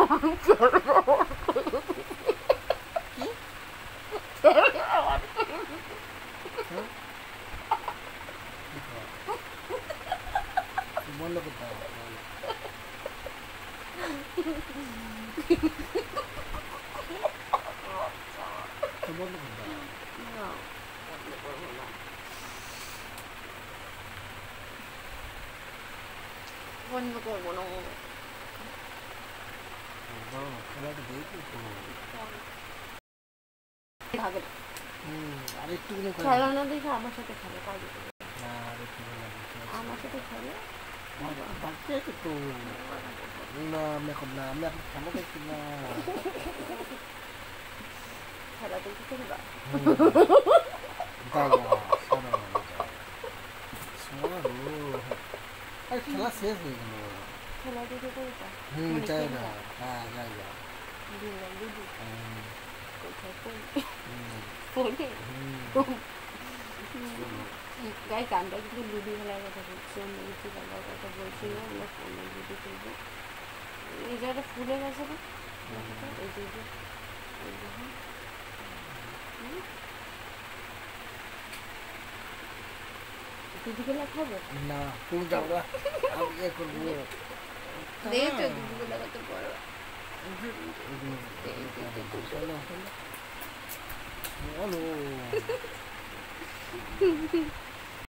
বন্ধ করতে হবে বন্ধ করতে হবে বন্ধ করবো না খেলাটা দেখি আর একটু খেলা না দেখে আমার সাথে খেলে কাজে আমার সাথে খেলে তো না আমি এখন খেলা দেখছি না খেলা দেখে খেলবা খেলা শেষ হয়ে গেল খেলা দেখে করবা জায়গা হ্যাঁ জায়গা গাইস আমরা কিন্তু লুডো খেলার কথা বলছি অন্য কিছু খেলার কথা বলছি না আমরা ফোনে লুডো খেলবো এই জায়গাটা ফুলে গেছে না এই যে দুধ খেলা খাবো না তুমি যাও না আমি ইয়ে করবো দেখছো দুধ খেলা কত বড় বলো